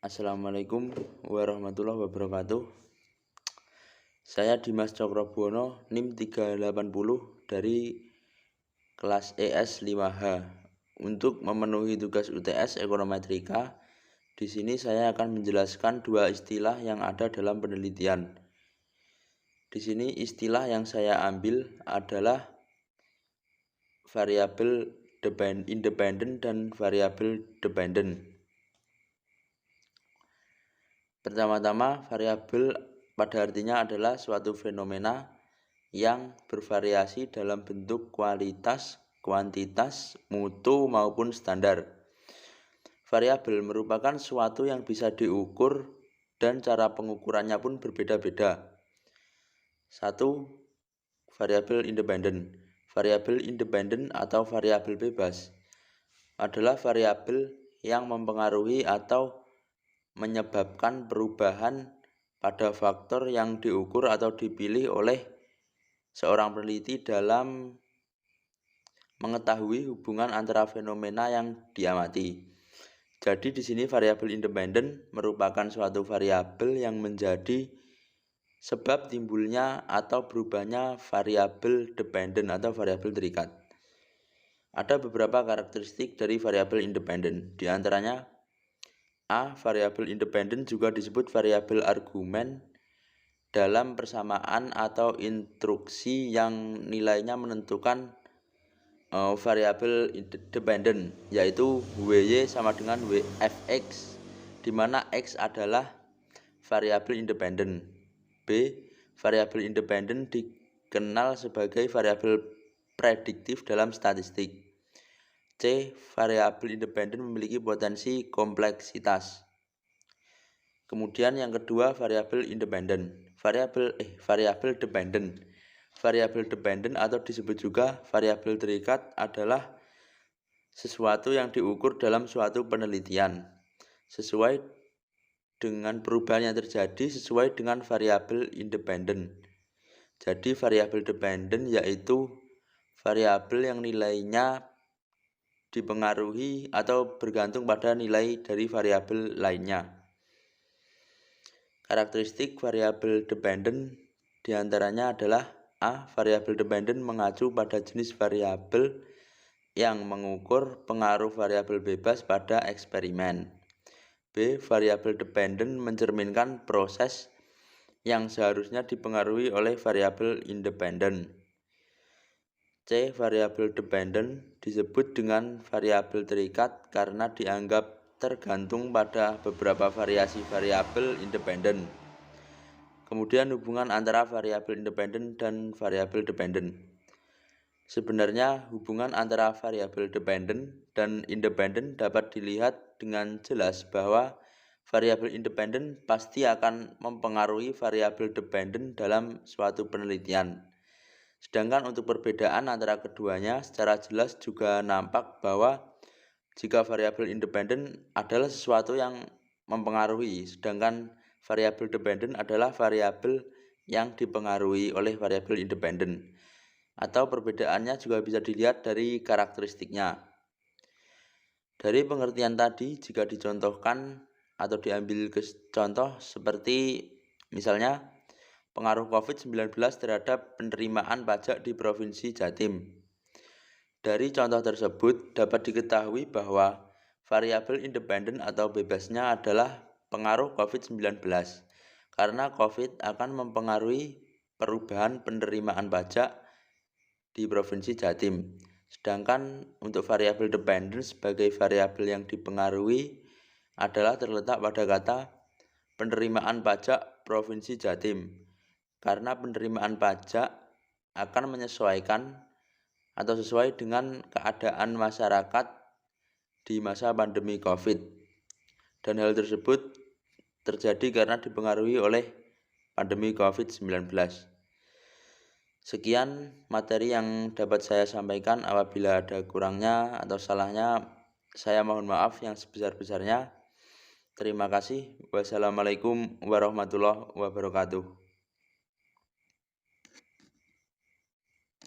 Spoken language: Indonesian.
Assalamualaikum warahmatullahi wabarakatuh. Saya Dimas Cokrobono, NIM 380 dari kelas ES 5H. Untuk memenuhi tugas UTS Ekonometrika, di sini saya akan menjelaskan dua istilah yang ada dalam penelitian. Di sini istilah yang saya ambil adalah variabel independen dan variabel dependen. Pertama-tama, variabel pada artinya adalah suatu fenomena yang bervariasi dalam bentuk kualitas, kuantitas, mutu maupun standar. Variabel merupakan suatu yang bisa diukur dan cara pengukurannya pun berbeda-beda. 1. Variabel independen. Variabel independen atau variabel bebas adalah variabel yang mempengaruhi atau menyebabkan perubahan pada faktor yang diukur atau dipilih oleh seorang peneliti dalam mengetahui hubungan antara fenomena yang diamati. Jadi di sini variabel independen merupakan suatu variabel yang menjadi sebab timbulnya atau berubahnya variabel dependen atau variabel terikat. Ada beberapa karakteristik dari variabel independen, di antaranya A. Variabel independen juga disebut variabel argumen dalam persamaan atau instruksi yang nilainya menentukan variabel dependen, yaitu WY sama dengan Fx, di mana X adalah variabel independen. B. Variabel independen dikenal sebagai variabel prediktif dalam statistik. C. Variabel independen memiliki potensi kompleksitas. Kemudian yang kedua, variabel independen. Variabel dependen. Variabel dependen atau disebut juga variabel terikat adalah sesuatu yang diukur dalam suatu penelitian sesuai dengan perubahan yang terjadi sesuai dengan variabel independen. Jadi variabel dependen yaitu variabel yang nilainya dipengaruhi atau bergantung pada nilai dari variabel lainnya. Karakteristik variabel dependen diantaranya adalah A. Variabel dependen mengacu pada jenis variabel yang mengukur pengaruh variabel bebas pada eksperimen. B. Variabel dependen mencerminkan proses yang seharusnya dipengaruhi oleh variabel independen. C. Variabel dependen disebut dengan variabel terikat karena dianggap tergantung pada beberapa variasi variabel independen. Kemudian hubungan antara variabel independen dan variabel dependen. Sebenarnya hubungan antara variabel dependen dan independen dapat dilihat dengan jelas bahwa variabel independen pasti akan mempengaruhi variabel dependen dalam suatu penelitian. Sedangkan untuk perbedaan antara keduanya secara jelas juga nampak bahwa jika variabel independen adalah sesuatu yang mempengaruhi, sedangkan variabel dependen adalah variabel yang dipengaruhi oleh variabel independen. Atau perbedaannya juga bisa dilihat dari karakteristiknya. Dari pengertian tadi, jika dicontohkan atau diambil contoh seperti misalnya pengaruh COVID-19 terhadap penerimaan pajak di Provinsi Jatim. Dari contoh tersebut dapat diketahui bahwa variabel independen atau bebasnya adalah pengaruh COVID-19 karena COVID akan mempengaruhi perubahan penerimaan pajak di Provinsi Jatim. Sedangkan untuk variabel dependen sebagai variabel yang dipengaruhi adalah terletak pada kata penerimaan pajak Provinsi Jatim. Karena penerimaan pajak akan menyesuaikan atau sesuai dengan keadaan masyarakat di masa pandemi COVID. Dan hal tersebut terjadi karena dipengaruhi oleh pandemi COVID-19. Sekian materi yang dapat saya sampaikan. Apabila ada kurangnya atau salahnya, saya mohon maaf yang sebesar-besarnya. Terima kasih. Wassalamualaikum warahmatullahi wabarakatuh.